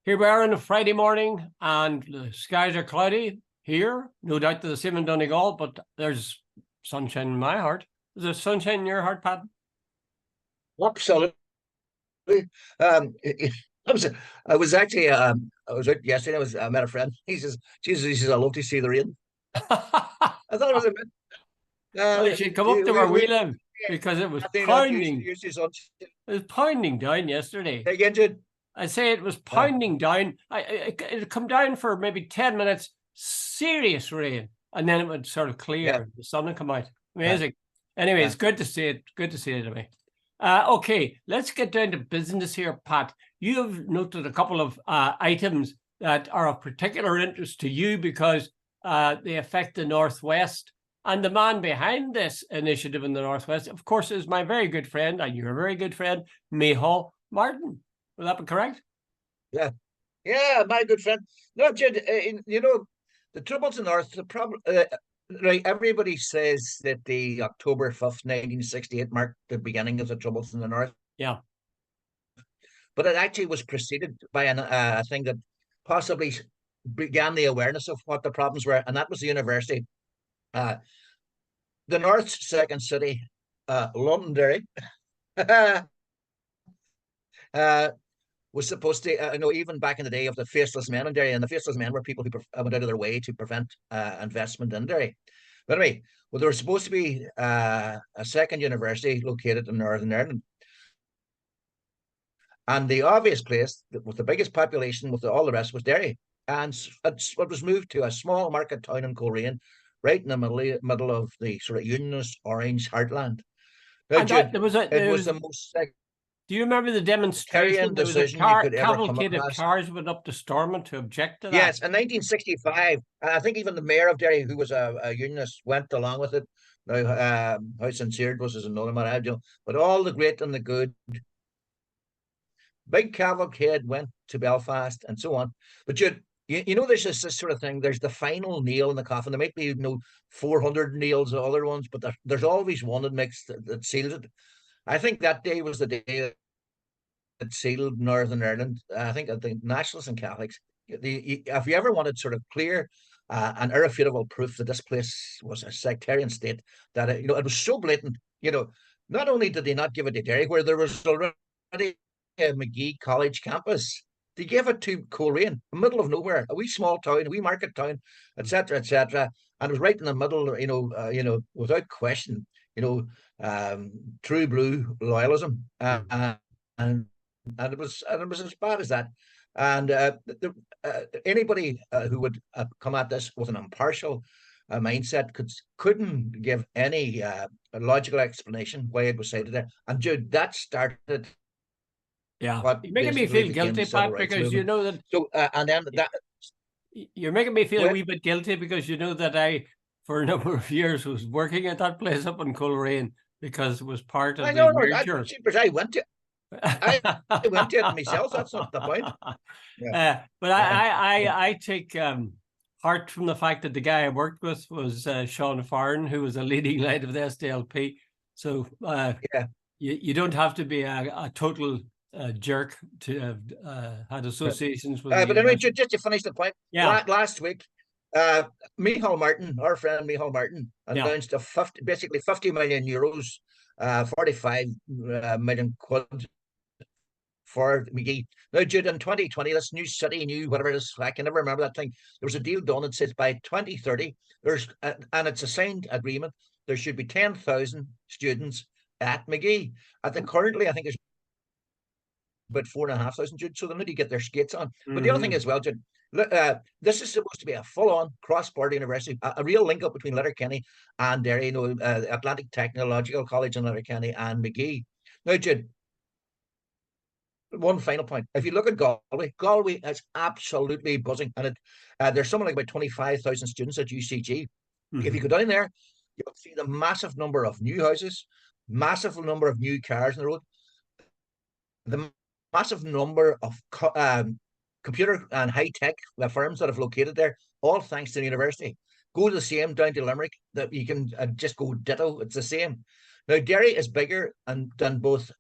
Here we are on a Friday morning, and the skies are cloudy here. No doubt they're the same in Donegal, but there's sunshine in my heart. Is there sunshine in your heart, Pat? Absolutely. Um, I was actually, I was out yesterday. I met a friend. He says, "Jesus," he says, "I love to see the rain." I thought it was a bit. Well, you should come up to where we live because it was they're not pounding. used to sunshine It was pounding down yesterday. again, Jude. I say it was Uh, pounding down. It'd come down for maybe 10 minutes, serious rain, and then it would sort of yeah, clear. The sun would come out. uh, Amazing. Anyway, uh, it's good to see it. Good to see it anyway. Okay, let's get down to business here, Pat. You have noted a couple of items that are of particular interest to you because they affect the Northwest. And the man behind this initiative in the Northwest, of course, is my very good friend, and you're a very good friend, Micheál Martin. Will that be correct? yeah, yeah. My good friend. No, Jude. The troubles in North. The problem. Right. Everybody says that the October 5th, 1968, marked the beginning of the troubles in the North. Yeah. But it actually was preceded by a thing that possibly began the awareness of what the problems were, and that was the university. Uh, the North's second city, Londonderry, uh, was supposed to, even back in the day of the faceless men in Derry, and the faceless men were people who went out of their way to prevent investment in Derry. But anyway, well, there was supposed to be a second university located in Northern Ireland. And the obvious place with the biggest population, with all the rest, was Derry. And it was moved to a small market town in Coleraine, right in the middle of the sort of unionist orange heartland. Now, And that, Jude, it was the most do you remember the demonstration? sectarian There was a decision you could ever come cavalcade of across. cars went up to Stormont to object to that. Yes, in 1965, I think even the mayor of Derry, who was a unionist, went along with it. Now, how sincere it was is another matter. But all the great and the good, big cavalcade went to Belfast and so on. But there's this sort of thing. There's the final nail in the coffin. There might be 400 nails of other ones, but there's always one that seals it. I think that day was the day that sealed Northern Ireland. I think Nationalists and Catholics. If you ever wanted sort of clear and irrefutable proof that this place was a sectarian state, that it was so blatant. Not only did they not give it to Derry, where there was already McGee College campus. They gave it to Coleraine, the middle of nowhere, a wee small town, a wee market town, etc., etc. And it was right in the middle, without question, true blue loyalism, and it was as bad as that. And anybody who would come at this with an impartial mindset couldn't give any logical explanation why it was cited there. And Jude, that started. Yeah, you're making me feel guilty, Pat, because you know that. So, and then that you're making me feel a wee bit guilty because you know that I, for a number of years, was working at that place up in Coleraine because it was part of the merger. I went to. I went to it myself. That's not the point. Yeah. But I take heart from the fact that the guy I worked with was Sean Farren, who was a leading light of the SDLP. So you don't have to be a total jerk to have had associations with. But anyway, just to finish the point, last week, Micheál Martin, our friend Micheál Martin, announced basically 50 million euros, 45 million quid for McGee. Now, Jude, in 2020, this new city, whatever it is, I can never remember that thing. There was a deal done that says by 2030, and it's a signed agreement, there should be 10,000 students at McGee. Currently, I think there's about 4,500, Jude, so they need to get their skates on. But the other thing as well, Jude, this is supposed to be a full-on cross-border university, a real link-up between Letterkenny and Derry, Atlantic Technological College in Letterkenny and McGee. Now, Jude, one final point. If you look at Galway is absolutely buzzing. And there's something like about 25,000 students at UCG. If you go down there, you'll see the massive number of new houses, massive number of new cars on the road, the massive number of computer and high-tech firms that have located there, all thanks to the university. Go the same down to Limerick, that you can just go ditto. It's the same. Now, Derry is bigger than both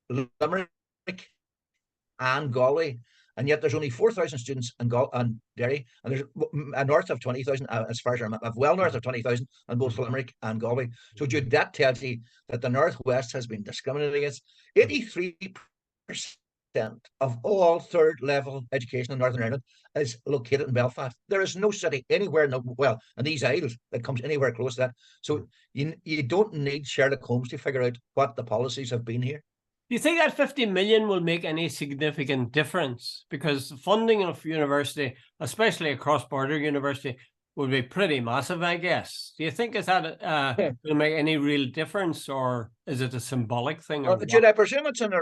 Limerick and Galway. and yet there's only 4,000 students in Derry, and there's north of 20,000, as far as I remember, well north of 20,000 in both Limerick and Galway. So, Jude, that tells you that the Northwest has been discriminated against. 83% of all third level education in Northern Ireland is located in Belfast. There is no city anywhere in these Isles that comes anywhere close to that. So you don't need Sherlock Holmes to figure out what the policies have been here. Do you think that 50 million will make any significant difference? Because the funding of university, especially a cross-border university, would be pretty massive, I guess. Do you think is that will make any real difference, or is it a symbolic thing? Jude, I presume it's an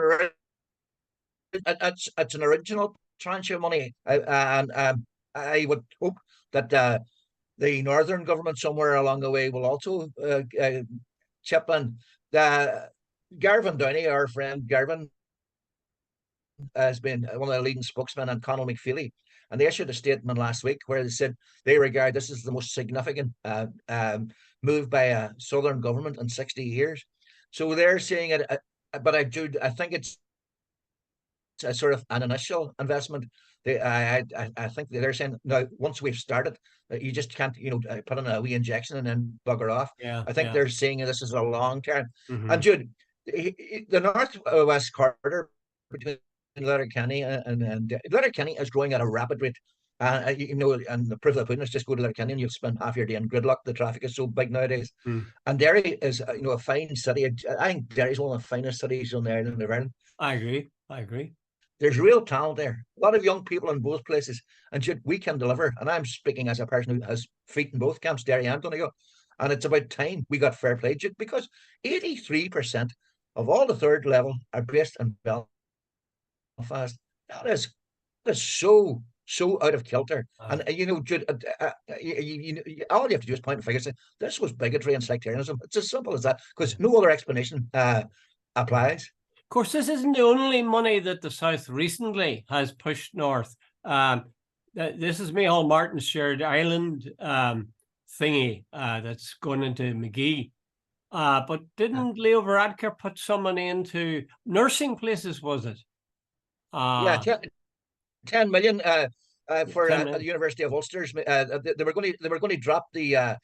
original tranche of money, and I would hope that the northern government somewhere along the way will also chip in. Garvin Downey, our friend Garvin, has been one of the leading spokesmen, and Conall McFeely, and they issued a statement last week where they said they regard this as the most significant move by a southern government in 60 years. So they're seeing it, but I think it's a sort of an initial investment. I think they're saying now, once we've started, you just can't put in a wee injection and then bugger off. I think they're seeing this as a long term. And Jude, the northwest corridor between Letterkenny and Letterkenny is growing at a rapid rate. And the proof of the pudding is just go to Letterkenny and you'll spend half your day in gridlock. The traffic is so big nowadays. And Derry is a fine city. I think Derry's one of the finest cities on the island of Ireland. I agree. There's real talent there. A lot of young people in both places, and we can deliver. And I'm speaking as a person who has feet in both camps, Derry and Donegal. And it's about time we got fair play, because 83% of all the third level are based in Belfast. That is so out of kilter. And Jude, all you have to do is point the finger and say this was bigotry and sectarianism. It's as simple as that, because no other explanation applies. Of course, this isn't the only money that the South recently has pushed north. This is Micheál Martin's shared island thingy that's going into Magee. But didn't Leo Varadkar put some money into nursing places, was it? 10 million for the University of Ulster's. They were going to drop the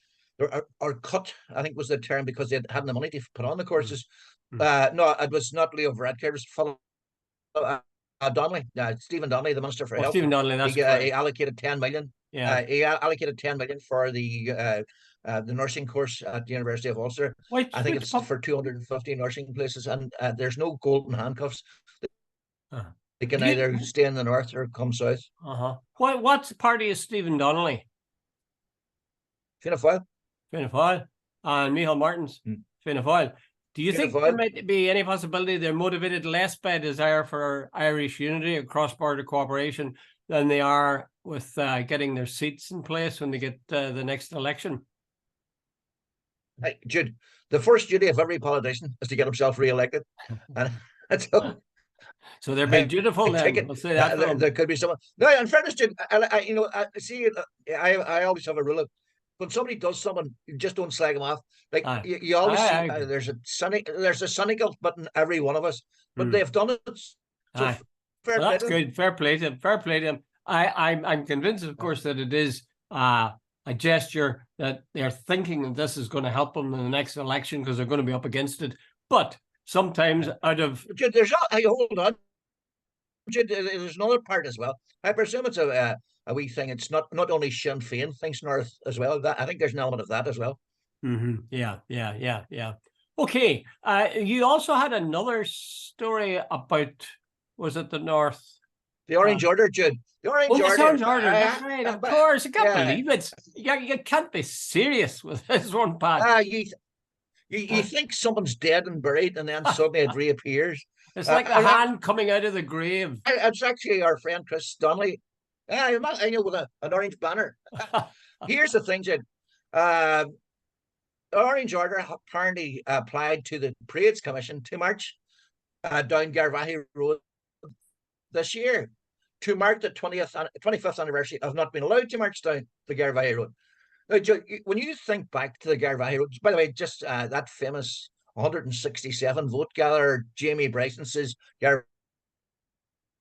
or cut, I think was the term, because they hadn't the money to put on the courses. No, it was not Leo Varadkar. It was Donnelly, Stephen Donnelly, the Minister for Health. Stephen Donnelly, that's correct. He allocated 10 million. He allocated 10 million for the nursing course at the University of Ulster. I think it's for 250 nursing places, and there's no golden handcuffs. They can either stay in the north or come south. What party is Stephen Donnelly? Fianna Fáil. Fianna Fáil. And Micheál Martin's Fianna Fáil. Do you think there might be any possibility they're motivated less by a desire for Irish unity or cross-border cooperation than they are with getting their seats in place when they get the next election? Hey, Jude, the first duty of every politician is to get himself re-elected. So they're being dutiful then. We'll say that there could be someone. No, in fairness, Jude, I always have a rule of, when somebody does something, you just don't slag them off. Like you always see, there's a cynical bit in every one of us, but they've done it. So that's good. Fair play to them. I'm convinced, of course, that it is a gesture that they're thinking that this is going to help them in the next election because they're going to be up against it. But sometimes out of hold on, there's another part as well. I presume it's a wee thing. It's not only Sinn Féin thinks north as well. I think there's an element of that as well. Yeah. Okay. You also had another story about, was it the north? The Orange Order, Jude. The Orange Order. That's right, of course. I can't believe it. You can't be serious with this one, Pat. You think someone's dead and buried, and then suddenly it reappears. It's like a hand coming out of the grave. It's actually our friend Chris Donnelly. I know, with an orange banner. Here's the thing, Jed. The Orange Order apparently applied to the Parades Commission to march down Garvaghey Road this year to mark the 25th anniversary of not being allowed to march down the Garvaghey Road. Now, when you think back to the Garvaghey Road, by the way, just that famous 167 vote gatherer, Jamie Bryson says Garvaghey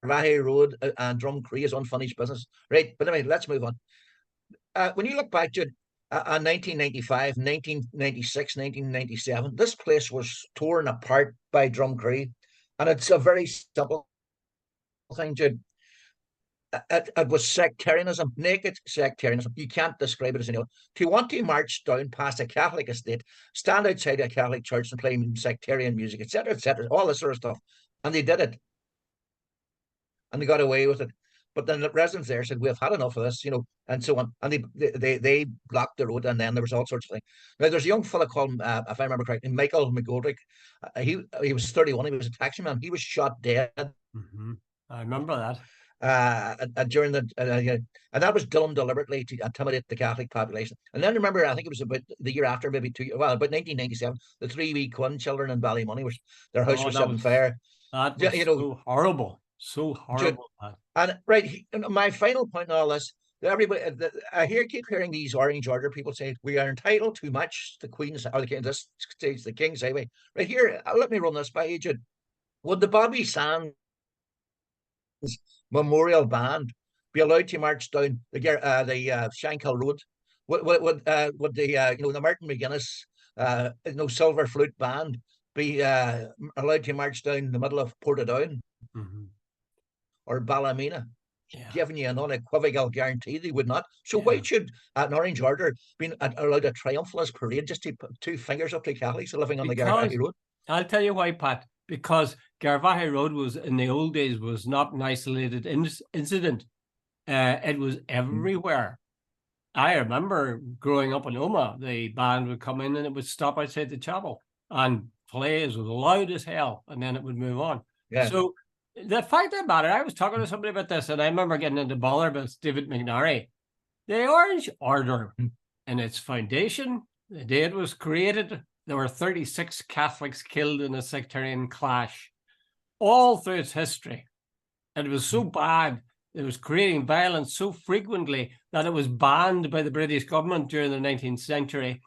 Garvaghey Road and Drumcree is unfinished business. Right, but anyway, let's move on. When you look back, Jude, 1995, 1996, 1997, this place was torn apart by Drumcree. And it's a very simple thing, Jude. It was sectarianism, naked sectarianism. You can't describe it as anything. To want to march down past a Catholic estate, stand outside a Catholic church and play sectarian music, etc., all this sort of stuff. And they did it. And they got away with it. But then the residents there said, "We've had enough of this," and so on. And they blocked the road, and then there was all sorts of things. Now there's a young fella called, if I remember correctly, Michael McGoldrick. He was 31. He was a taxi man. He was shot dead. I remember that. During and that was done deliberately to intimidate the Catholic population. And then remember, I think it was about the year after, maybe about 1997, the three wee Quinn children in Ballymoney, their house was set on fire. That was so horrible. So horrible. And right, my final point in all this, everybody, I keep hearing these Orange Order people say we are entitled to much the Queen's, or this stage the King's Highway. Right here, let me run this by you, Jude. Would the Bobby Sands Memorial Band be allowed to march down the Shankill Road? Would the Martin McGuinness Silver Flute Band be allowed to march down the middle of Portadown or Ballymena? Giving you an unequivocal guarantee they would not. So why should an Orange Order be allowed a triumphalist parade just to put two fingers up to Catholics living on the Garvaghey Road? I'll tell you why, Pat. Because Garvaghey Road was, in the old days, was not an isolated incident. It was everywhere. I remember growing up in Omagh, the band would come in and it would stop outside the chapel and play as loud as hell, and then it would move on. Yeah. So the fact of the matter, I was talking to somebody about this, and I remember getting into bother with David McNary. The Orange Order, in its foundation, the day it was created, there were 36 Catholics killed in a sectarian clash all through its history. And it was so bad, it was creating violence so frequently that it was banned by the British government during the 19th century.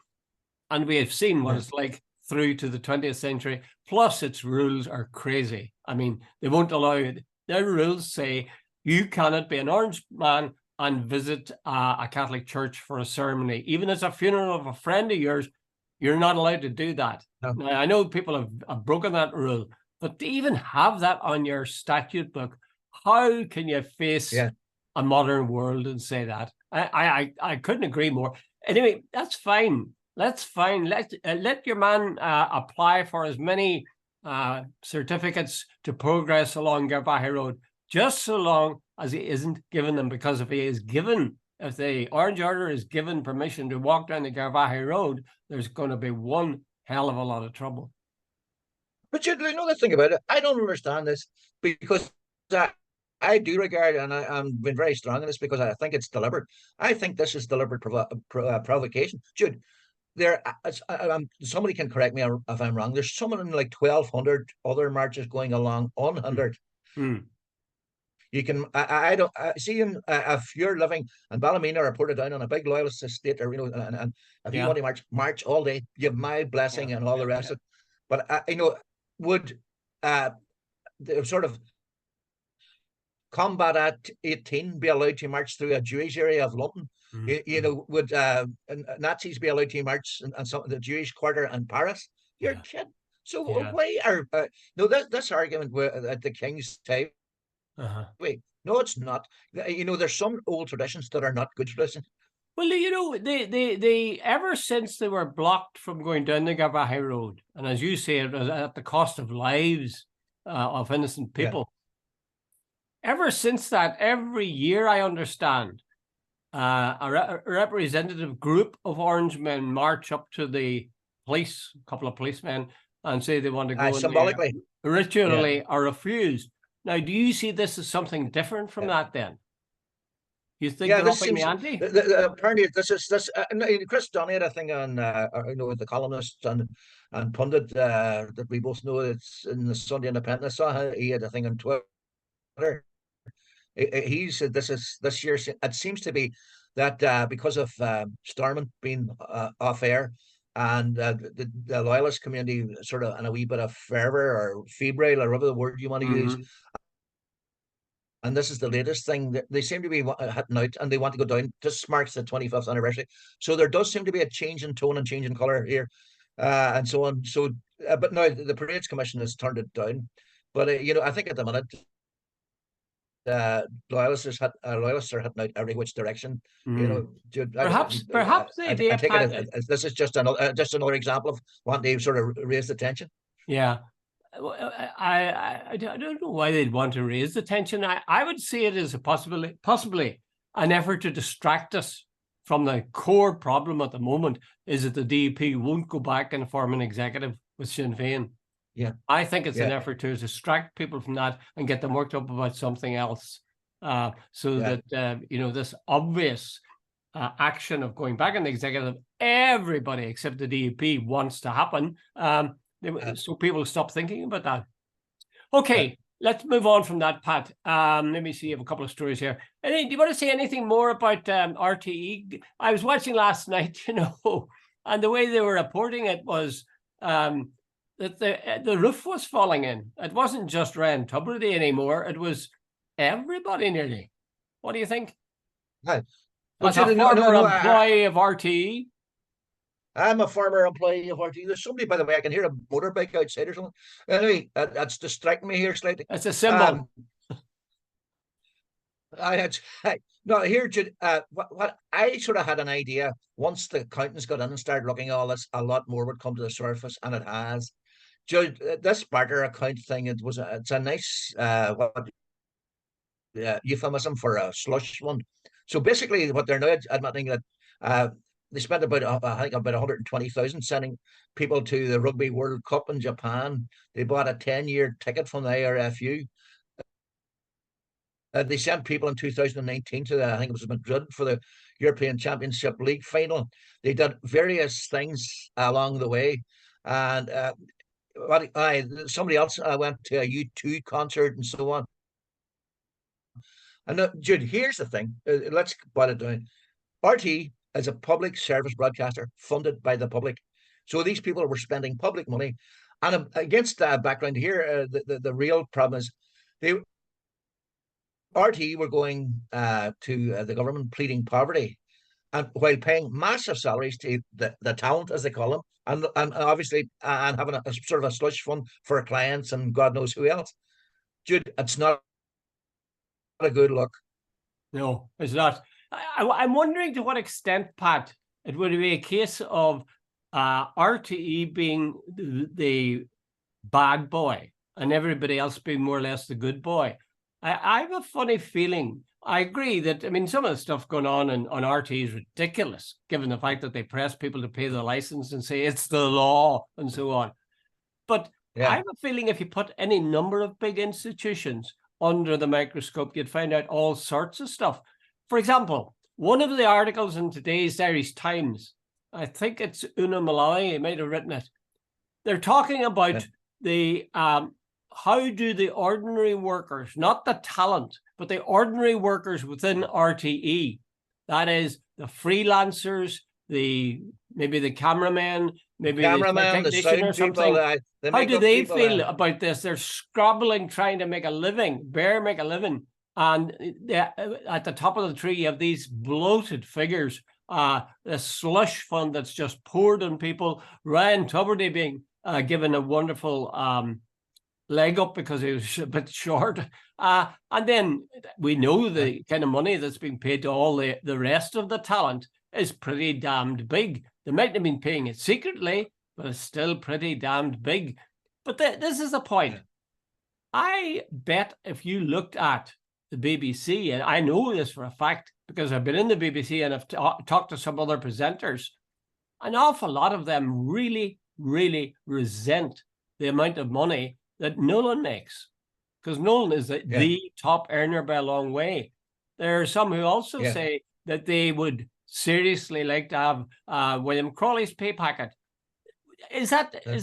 And we have seen what it's like through to the 20th century. Plus, its rules are crazy. I mean, they won't allow it. Their rules say you cannot be an Orange man and visit a Catholic church for a ceremony. Even as a funeral of a friend of yours, you're not allowed to do that. No. Now, I know people have broken that rule, but to even have that on your statute book, how can you face a modern world and say that? I couldn't agree more. Anyway, that's fine. That's fine. Let your man apply for as many certificates to progress along Garvaghey Road, just so long as he isn't given them. Because if the Orange Order is given permission to walk down the Garvaghey Road, there's going to be one hell of a lot of trouble. But you know the thing about it, I don't understand this, because I do regard, and I'm been very strong in this, because I think it's deliberate. I think this is deliberate provocation. Jude, somebody can correct me if I'm wrong. There's something like 1,200 other marches going along unhindered. You can, I don't see if you're living in Ballymena or Portadown on a big loyalist estate, or and if you want to march all day, you have my blessing and all the rest of it. But would the sort of Combat Act 18 be allowed to march through a Jewish area of London? Would Nazis be allowed to march in some of the Jewish quarter in Paris? You're kidding. So why are this argument at the King's time? Wait, no, it's not. There's some old traditions that are not good traditions. Well, they ever since they were blocked from going down the Garvaghey Road, and as you say, it was at the cost of lives of innocent people. Ever since that, every year, I understand, a representative group of Orangemen march up to the police, a couple of policemen, and say they want to go symbolically, ritually, or refuse. Now, do you see this as something different from that then? You think they're upping the ante? Apparently, this. Chris Donny had a thing on, the columnist and pundit that we both know. It's in the Sunday Independent. I saw he had a thing on Twitter. He said this year. It seems to be that because of Stormont being off air, and the loyalist community sort of in a wee bit of fervor or febrile, or whatever the word you want to use, and this is the latest thing, that they seem to be hitting out, and they want to go down. This marks the 25th anniversary, so there does seem to be a change in tone and change in color here, and so on. So, but now the Parades Commission has turned it down. But I think at the minute, loyalists are hitting out every which direction. Mm. Jude, Perhaps I take it Pat, as this is just another example of wanting to sort of raise the tension. yeah. I don't know why they'd want to raise the tension. I would see it as a possibly an effort to distract us from the core problem at the moment, is that the DUP won't go back and form an executive with Sinn Féin. Yeah, I think it's an yeah, effort to distract people from that and get them worked up about something else, so yeah. that this obvious action of going back in the executive, everybody except the DUP wants to happen. So people stop thinking about that. Okay, let's move on from that, Pat. Let me see. I have a couple of stories here. Do you want to say anything more about RTE? I was watching last night, and the way they were reporting it was that the roof was falling in. It wasn't just Ryan Tubridy anymore. It was everybody nearly. What do you think? Hi. As a former employee of RTE? I'm a former employee of RTE. There's somebody, by the way, I can hear a motorbike outside or something. Anyway, that's distracting me here slightly. It's a symbol. No, here, Jude, what I sort of had an idea once the accountants got in and started looking at all this, a lot more would come to the surface, and it has. Jude, this barter account thing, it's a nice euphemism for a slush fund. So basically, what they're now admitting that they spent I think about 120,000 sending people to the Rugby World Cup in Japan. They bought a 10-year ticket from the IRFU. They sent people in 2019 to I think it was Madrid for the European Championship League final. They did various things along the way, and somebody else went to a U2 concert and so on. And Jude, here's the thing. Let's boil it down. RT is a public service broadcaster funded by the public. So these people were spending public money. And against that background here, the real problem is RT were going to the government pleading poverty, and while paying massive salaries to the talent, as they call them, and obviously and having a sort of a slush fund for clients and God knows who else. Jude, it's not a good look. No, it's not. I'm wondering to what extent, Pat, it would be a case of RTE being the bad boy and everybody else being more or less the good boy. I have a funny feeling. I agree that, some of the stuff going on RTE is ridiculous, given the fact that they press people to pay the license and say it's the law and so on. But I have a feeling if you put any number of big institutions under the microscope, you'd find out all sorts of stuff. For example, one of the articles in today's Irish Times, I think it's Una Malloy, might have written it. They're talking about the how do the ordinary workers, not the talent, but the ordinary workers within RTE, that is the freelancers, maybe the cameraman, maybe the technician or something. How do they feel about this? They're scrabbling, trying to make a living, make a living. And at the top of the tree, you have these bloated figures, the slush fund that's just poured on people. Ryan Tubridy being given a wonderful leg up because he was a bit short. And then we know the kind of money that's being paid to all the rest of the talent is pretty damned big. They might have been paying it secretly, but it's still pretty damned big. But this is the point. I bet if you looked at the BBC, and I know this for a fact because I've been in the BBC and I've talked to some other presenters, an awful lot of them really, really resent the amount of money that Nolan makes, because Nolan is the top earner by a long way. There are some who also say that they would seriously like to have William Crawley's pay packet. Is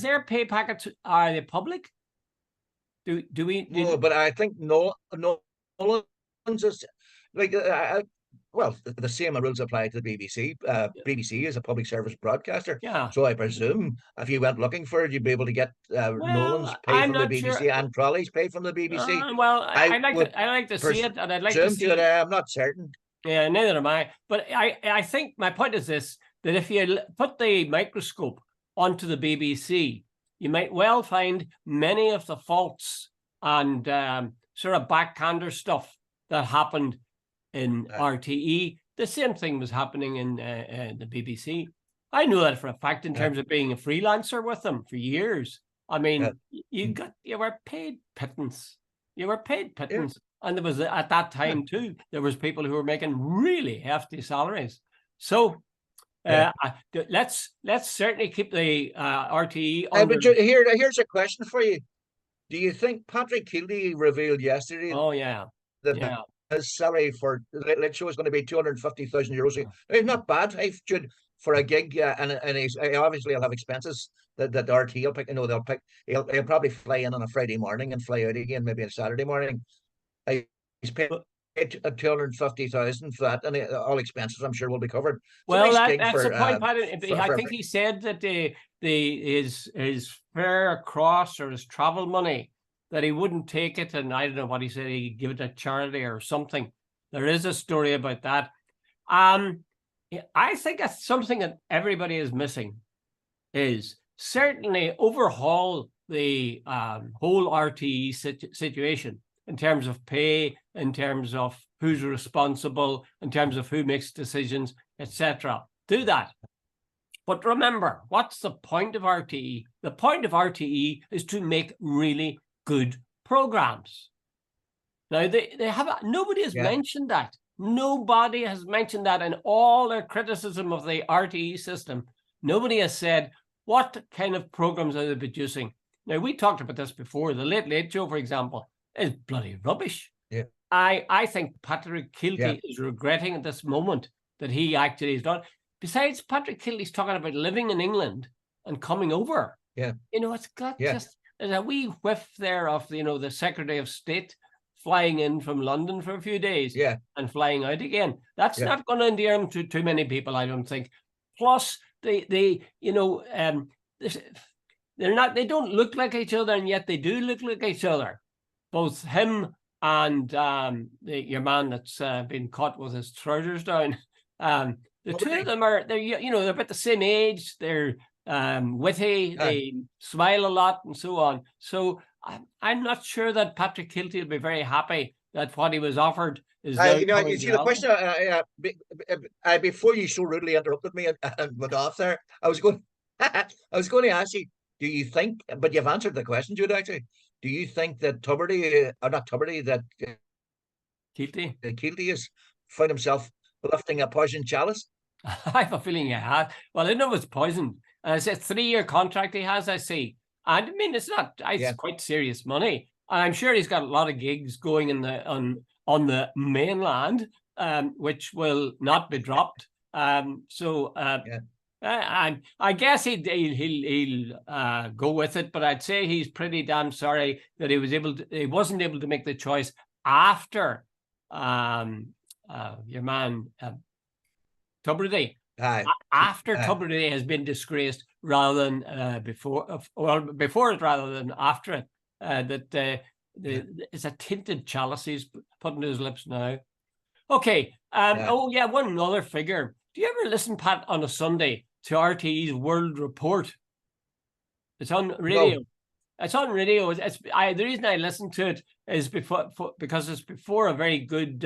there pay packets? Are they public? No, but I think Nolan's is like well, the same rules apply to the BBC. BBC is a public service broadcaster, Yeah. so I presume if you went looking for it, you'd be able to get Nolan's Well, pay I'm from the not BBC sure. and Crowley's pay from the BBC. Well, I would I like to see it, and I'd like to presume to it. see. I'm not certain. Yeah, neither am I. But I think my point is this: that if you put the microscope onto the BBC, you might well find many of the faults and sort of backhander stuff that happened in RTE. The same thing was happening in the BBC. I know that for a fact in terms of being a freelancer with them for years. I mean, you were paid pittance. You were paid pittance. And there was, at that time too, there was people who were making really hefty salaries. So let's certainly keep the RTE under. But here's a question for you. Do you think Patrick Keelty revealed yesterday Oh, yeah. that his salary for let's show is going to be €250,000? It's not bad, Jude, for a gig, and he's obviously he'll have expenses that RT will pick. You know, they'll pick. He'll probably fly in on a Friday morning and fly out again maybe on Saturday morning. He's paid 250,000 for that, and all expenses I'm sure will be covered. Well, that's the point, Pat. I think he said that his fare across or his travel money, that he wouldn't take it, and I don't know what he said, he'd give it to charity or something. There is a story about that. I think that's something that everybody is missing, is certainly overhaul the whole RTE situation in terms of pay, in terms of who's responsible, in terms of who makes decisions, etc. Do that. But remember, what's the point of RTE? The point of RTE is to make really good programs. Now, they have nobody has mentioned that. Nobody has mentioned that in all their criticism of the RTE system. Nobody has said, what kind of programs are they producing? Now, we talked about this before. The Late Late Show, for example, is bloody rubbish. Yeah. I think Patrick Keelty is regretting at this moment that he actually has done. Besides, Patrick Keelty's talking about living in England and coming over. Yeah. You know, it's got just there's a wee whiff there of, you know, the Secretary of State flying in from London for a few days and flying out again. That's not going to endear him to too many people, I don't think. Plus, they you know, they don't look like each other, and yet they do look like each other. Both him and your man that's been caught with his trousers down. The two of them they're about the same age. They're witty. They smile a lot and so on. So I'm not sure that Patrick Keelty will be very happy that what he was offered is. You see the question. Before you so rudely interrupted me and went off there, I was going to ask you. Do you think? But you've answered the question, Jude. Actually, do you think that that Keelty has found himself lifting a poison chalice? I have a feeling he has. Well, I know it's poisoned. It's a 3-year contract he has, I see. And I mean, it's not. It's quite serious money. And I'm sure he's got a lot of gigs going in on the mainland, which will not be dropped. I guess he'll go with it, but I'd say he's pretty damn sorry that he wasn't able to make the choice after your man Tubridy. After Tubridy has been disgraced rather than before it rather than after it. It's a tinted chalice he's putting to his lips now. Okay. One other figure. Do you ever listen, Pat, on a Sunday to RTE's World Report? It's on radio. No. It's on radio. The reason I listen to it is because it's before a very good.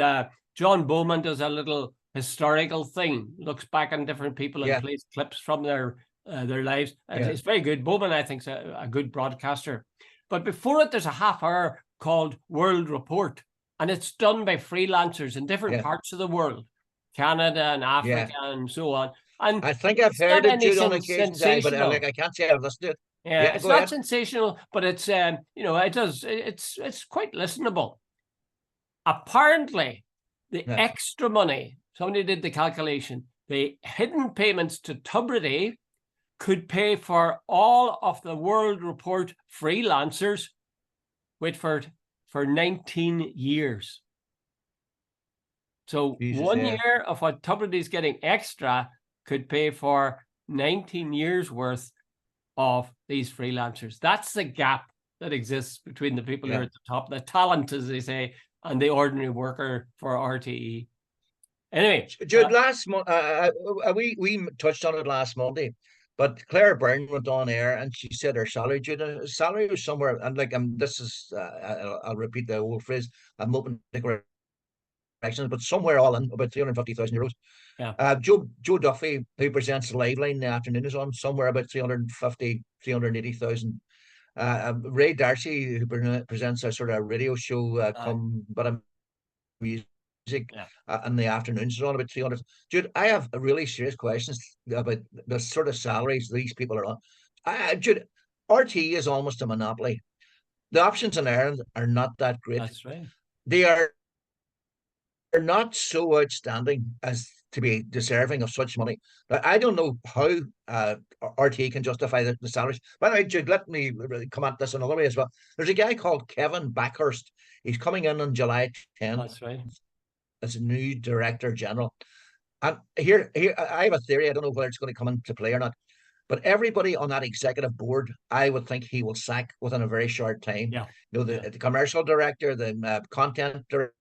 John Bowman does a little historical thing, looks back on different people and plays clips from their lives. It's very good. Bowman, I think, is a good broadcaster. But before it, there's a half hour called World Report, and it's done by freelancers in different parts of the world. Canada and Africa and so on. And I think I've heard it Jude on occasion, but I can't say I've listened to it. Yeah, it's not sensational, but it's it's quite listenable. Apparently, the extra money, somebody did the calculation, the hidden payments to Tubridy could pay for all of the World Report freelancers, wait for 19 years. So Jesus, 1 yeah. year of what Tubridy's getting extra could pay for 19 years worth of these freelancers. That's the gap that exists between the people who are Yeah. at the top, the talent, as they say, and the ordinary worker for RTE. Anyway, Jude, last month, we touched on it last Monday, but Claire Byrne went on air and she said her salary, Jude, salary was somewhere, and like this is, I'll repeat the old phrase, I'm open to corrections, but somewhere all in about 350,000 euros. yeah, Joe Duffy, who presents the live line in the afternoon, is on somewhere about 350, 380,000. Ray Darcy, who presents a sort of radio show, but I'm music yeah, in the afternoons, is on about 300. Dude, I have really serious questions about the sort of salaries these people are on. Jude, RT is almost a monopoly. The options in Ireland are not that great. that's right. They are not so outstanding as to be deserving of such money. I don't know how RT can justify the salaries. By the way, Jude, let me come at this another way as well. There's a guy called Kevin Backhurst. He's coming in on July 10th That's right. as a new director general. And here, I have a theory. I don't know whether it's going to come into play or not. But everybody on that executive board, I would think he will sack within a very short time. Yeah. You know, the commercial director, the content director,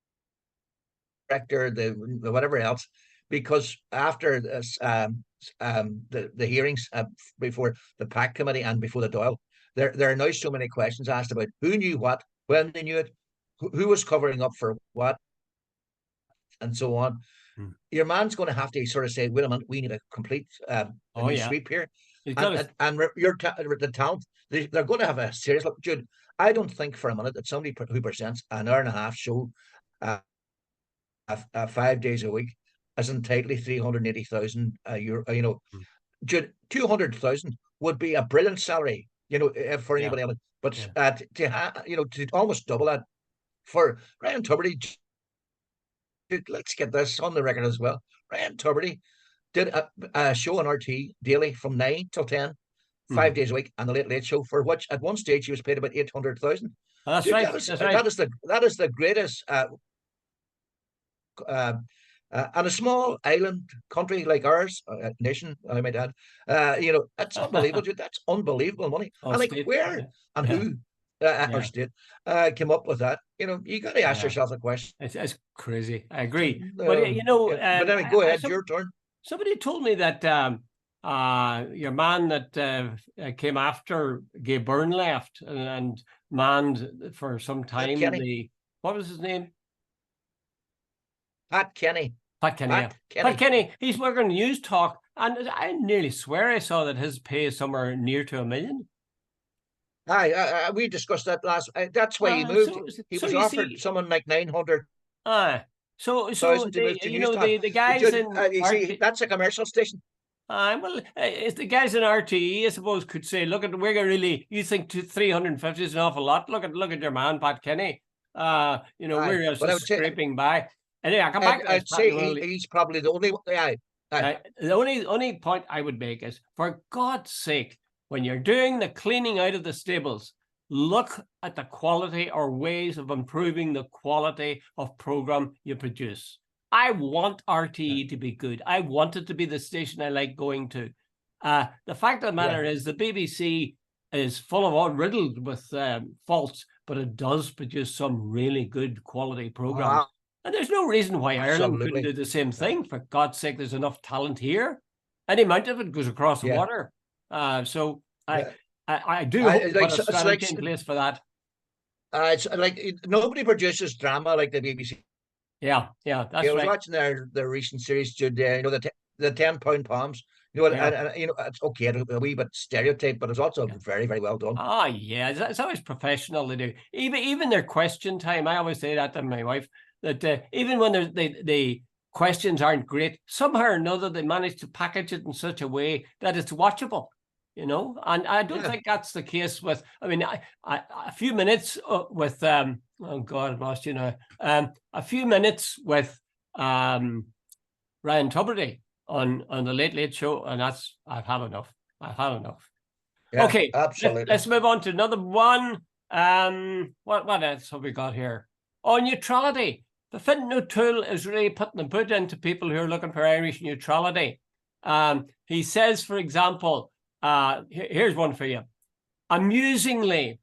the whatever else, because after this, the hearings before the PAC committee and before the Doyle, there are now so many questions asked about who knew what, when they knew it, who was covering up for what, and so on. Your man's going to have to sort of say, wait a minute, we need a complete a new sweep here. And the talent, they're going to have a serious look. Jude, I don't think for a minute that somebody who presents an hour and a half show 5 days a week is entitled 380,000 euro. You know, Jude, 200,000 would be a brilliant salary. You know, for anybody else. But to almost double that for Ryan Tubridy. Let's get this on the record as well. Ryan Tubridy did a show on RT daily from 9 till 10, 5 days a week, and the Late Show, for which at one stage he was paid about 800,000. That's right. That is the greatest. And a small island country like ours, nation, I might add, it's unbelievable. That's unbelievable money. And like where and who our state came up with that? You know, you got to ask yourself a question. It's crazy. I agree. But but anyway, go ahead. Your turn. Somebody told me that your man that came after Gay Byrne left and manned for some time what was his name? Pat Kenny. Pat Kenny. He's working News Talk, and I nearly swear I saw that his pay is somewhere near to $1 million. We discussed that last. That's why he moved. He was offered someone like 900. The guys in that's a commercial station. It's the guys in RTE, I suppose, could say, look at you think 350 is an awful lot. Look at your man, Pat Kenny. We're just scraping by. Anyway, I come back. I'd say he's probably the only one. The only point I would make is, for God's sake, when you're doing the cleaning out of the stables, look at the quality or ways of improving the quality of program you produce. I want RTE to be good. I want it to be the station I like going to. The fact of the matter is the BBC is riddled with faults, but it does produce some really good quality programs. And there's no reason why Ireland couldn't do the same thing. For God's sake, there's enough talent here. Any amount of it goes across the water. I do hope there's a strategy in place for that. It's like nobody produces drama like the BBC. Yeah, that's right. I was watching their recent series, Jude. The £10 palms. It's okay, a wee bit stereotype, but it's also very, very well done. It's always professional. They do even their question time. I always say that to my wife, that even when the questions aren't great, somehow or another they manage to package it in such a way that it's watchable. And I don't think that's the case with. I mean, a few minutes with oh God, I've lost you now. A few minutes with Ryan Tubridy on the Late Show, and I've had enough. Yeah, okay, absolutely. Let's move on to another one. What else have we got here? Oh, neutrality. the Fintan O'Toole is really putting the boot into people who are looking for Irish neutrality. He says, for example, here's one for you. Amusingly,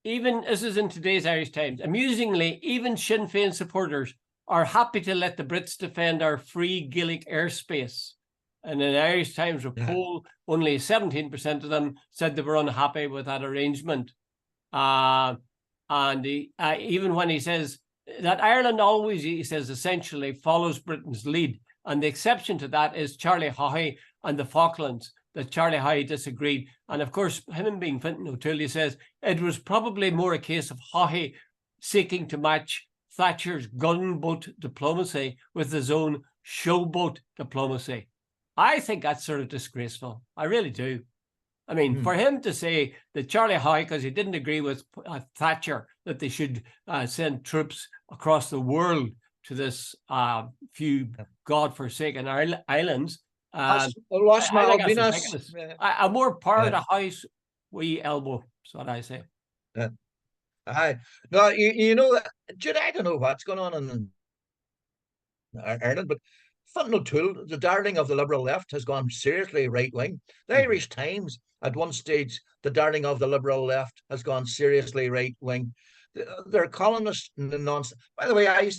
this is in today's Irish Times, amusingly, even Sinn Féin supporters are happy to let the Brits defend our free Gaelic airspace. And in Irish Times poll, only 17% of them said they were unhappy with that arrangement. And even when he says that Ireland always, he says, essentially follows Britain's lead. And the exception to that is Charlie Haughey and the Falklands, that Charlie Haughey disagreed. And of course, him being Fintan O'Toole, he says it was probably more a case of Haughey seeking to match Thatcher's gunboat diplomacy with his own showboat diplomacy. I think that's sort of disgraceful. I really do. I mean, for him to say that Charlie Haughey, because he didn't agree with Thatcher, that they should send troops across the world to this few godforsaken islands. A more power to Haughey's wee elbow, is what I say. No, you know, Jude, I don't know what's going on in Ireland, but Fintan O'Toole, the darling of the Liberal left, has gone seriously right-wing. The Irish Times, at one stage, the darling of the Liberal left, has gone seriously right-wing. They're columnists nonsense. By the way, I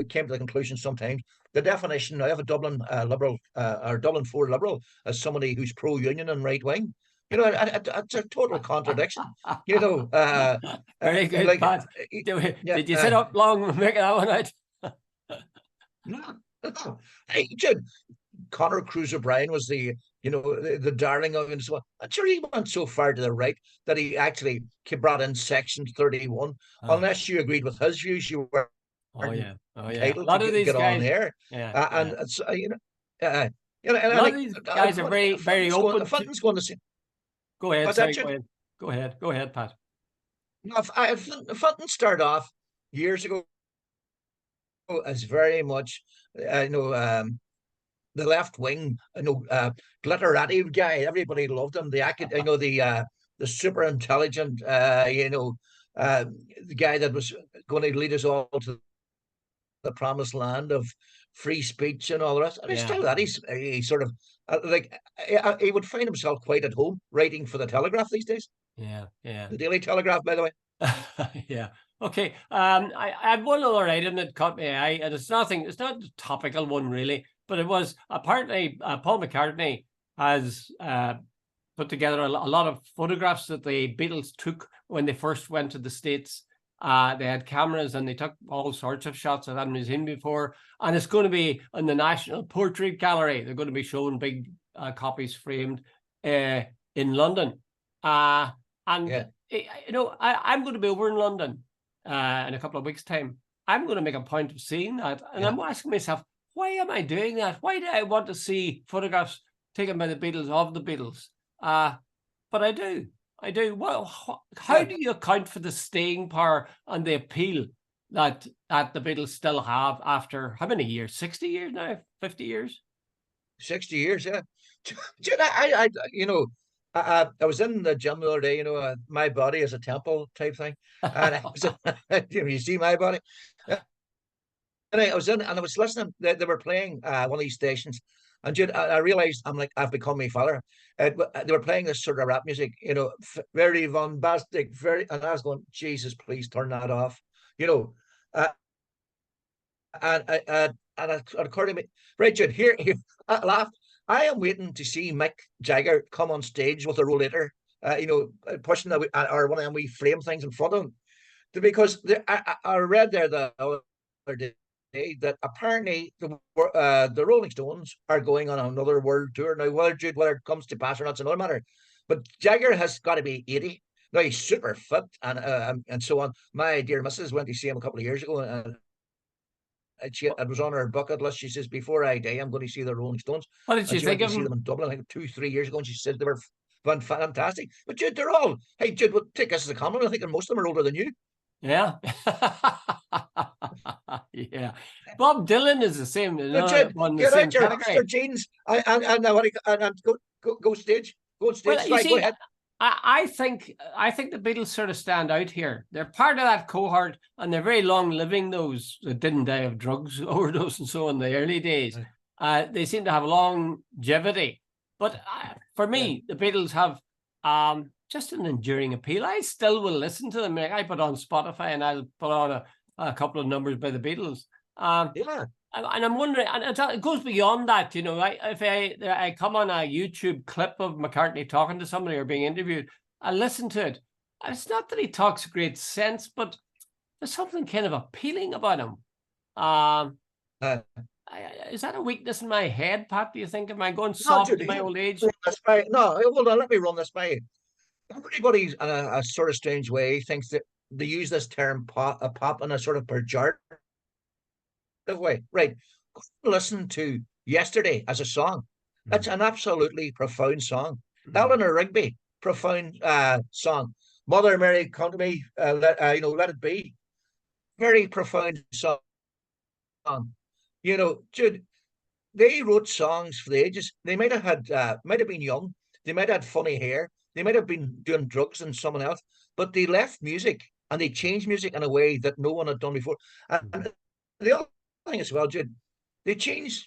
came to the conclusion sometimes the definition I have a Dublin Liberal or Dublin 4 Liberal as somebody who's pro-union and right-wing. You know, it's a total contradiction. You know, very good, like, Pat. Did you sit up long making that one out? No. Hey, Jude, Conor Cruise O'Brien was the darling of, and so on. I'm sure he went so far to the right that he actually brought in Section 31. Unless you agreed with his views, you were a lot of these guys on here. And it's, a lot of these guys are very, very open. Fintan's going to say. Go ahead, sorry, go ahead, Pat. No, Fintan started off years ago as very much, the left wing, glitterati guy. Everybody loved him. The super intelligent, the guy that was going to lead us all to the promised land of free speech and all the rest. And he's still that. He's sort of he would find himself quite at home writing for the Telegraph these days. Yeah. The Daily Telegraph, by the way. Yeah. Okay. I had one other item that caught my eye, and it's not a topical one really, but it was apparently Paul McCartney has put together a lot of photographs that the Beatles took when they first went to the States. They had cameras and they took all sorts of shots that hadn't been seen before, and it's going to be in the National Portrait Gallery. They're going to be showing big copies framed in London. I'm going to be over in London in a couple of weeks' time. I'm going to make a point of seeing that, and I'm asking myself, why am I doing that? Why do I want to see photographs taken by the Beatles of the Beatles? But I do. Well, how do you account for the staying power and the appeal that the Beatles still have after how many years? 60 years now? 50 years? 60 years, yeah. I was in the gym the other day, my body is a temple type thing. And I was you see my body? And I was in and I was listening. They were playing one of these stations. And I realized I've become my father. They were playing this sort of rap music, very bombastic, and I was going, Jesus, please turn that off. And it occurred to me, right, Jude, here, I laughed. I am waiting to see Mick Jagger come on stage with a rollator, pushing or one of them wee frame things in front of him. Because I read there the other day that apparently the Rolling Stones are going on another world tour. Now, whether it comes to pass or not, it's another matter. But Jagger has got to be 80. Now, he's super fit and so on. My dear missus went to see him a couple of years ago, and it was on her bucket list. She says, before I die, I'm going to see the Rolling Stones. What did she think of them? See them in Dublin, I think 2-3 years ago, and she said they were fantastic. But Jude, Jude, we'll take this as a compliment. I think most of them are older than you. Yeah. Yeah. Bob Dylan is the same. Jude, get out your hipster jeans and go stage. Go on stage. Well, go ahead. I think the Beatles sort of stand out here. They're part of that cohort, and they're very long living. Those that didn't die of drugs overdose and so in the early days, they seem to have longevity. But for me, the Beatles have just an enduring appeal. I still will listen to them. I put on Spotify and I'll put on a couple of numbers by the Beatles. And I'm wondering, and it goes beyond that, you know. If I come on a YouTube clip of McCartney talking to somebody or being interviewed, I listen to it. It's not that he talks great sense, but there's something kind of appealing about him. Is that a weakness in my head, Pat? Do you think? Am I going soft in my old age? No, hold on. Let me run this by you. Everybody, in a sort of strange way, thinks that they use this term pop in a sort of pejorative way. Right. Listen to Yesterday as a song. It's an absolutely profound song. Eleanor Rigby, profound song. Mother Mary, come to me, let it be. Very profound song. You know, Jude, they wrote songs for the ages. They might have been young. They might have had funny hair. They might have been doing drugs and someone else, but they left music and they changed music in a way that no one had done before. And the other thing as well, Jude, they changed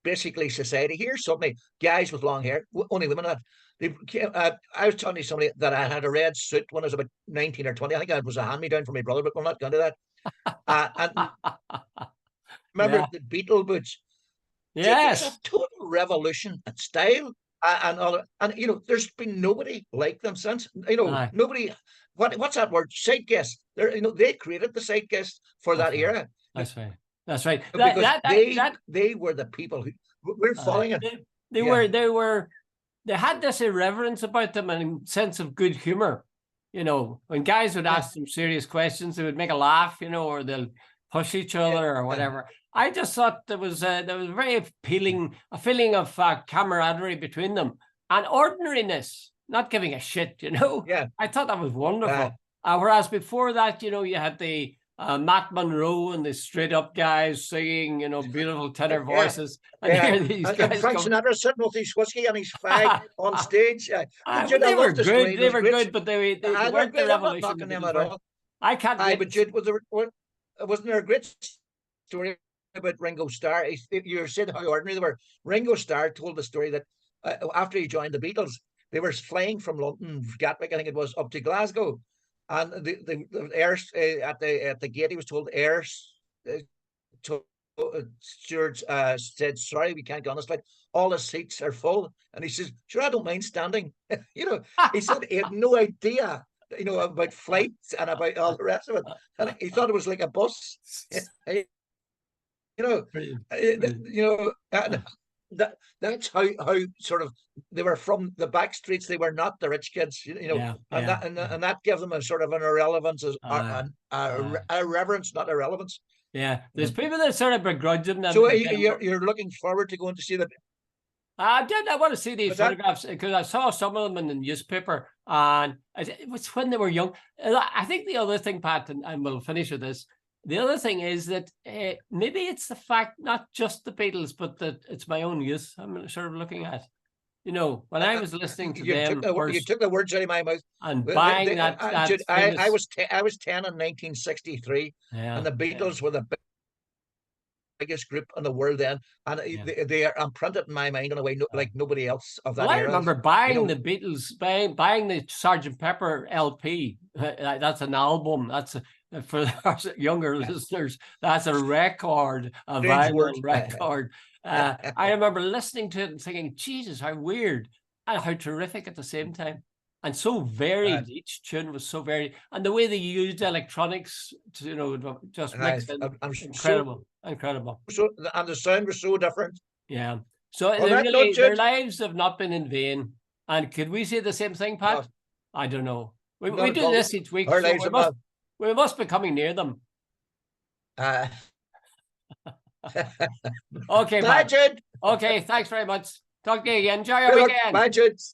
basically society. Here suddenly, guys with long hair, only women had. I was telling you somebody that I had a red suit when I was about 19 or 20. I think it was a hand-me-down from my brother, but we're not going to that. And remember the Beatle boots? Yes. There's a total revolution in style and all, and you know, there's been nobody like them since. You know, nobody. What's that word? Zeitgeist. They created the zeitgeist for that era. That's right. That's right. Because they were the people who we're following it. They had this irreverence about them and sense of good humor. You know, when guys would ask them serious questions, they would make a laugh, you know, or they'll push each other or whatever. I just thought there was very appealing, a feeling of camaraderie between them and ordinariness, not giving a shit, you know. I thought that was wonderful. Whereas before that, you know, you had the Matt Monroe and the straight up guys singing, you know, beautiful tenor voices. And here these guys Frank Sinatra sitting with his whiskey and his fag on stage. They were good. They were good, but they weren't the revolution. I'm not knocking them at all. I can't. But Jude, wasn't there a great story about Ringo Starr? You said how ordinary they were. Ringo Starr told the story that after he joined the Beatles, they were flying from London, Gatwick, I think it was, up to Glasgow, and the air at the gate, he was told stewards said, "Sorry, we can't go on this flight. All the seats are full." And he says, "Sure, I don't mind standing." You know, he said he had no idea, you know, about flights and about all the rest of it, and he thought it was like a bus. That's how sort of they were from the back streets. They were not the rich kids, you know, and that gave them a sort of an irrelevance, a reverence, not irrelevance. Yeah, there's people that sort of begrudge them. So you're looking forward to going to see the. I want to see these photographs because I saw some of them in the newspaper, and it was when they were young. I think the other thing, Pat, and we'll finish with this. The other thing is that maybe it's the fact, not just the Beatles, but that it's my own youth I'm sort of looking at. You know, when I was listening to them, you took the words out of my mouth. And buying I was 10 in 1963, and the Beatles were the biggest group in the world then, and they are imprinted in my mind in a way like nobody else of that era. I remember buying the Beatles, buying the Sgt. Pepper LP. That's an album. That's for our younger listeners, that's a record, a vinyl record. I remember listening to it and thinking, Jesus, how weird and how terrific at the same time. And so varied. Each tune was so varied. And the way they used electronics to, you know, just mix it. Incredible. So, and the sound was so different. Yeah. So their lives have not been in vain. And could we say the same thing, Pat? I don't know. We do this each week. So we must be coming near them. Okay, Pat. Bye, Jude. Okay, thanks very much. Talk to you again. Enjoy your weekend. Bye, Jude.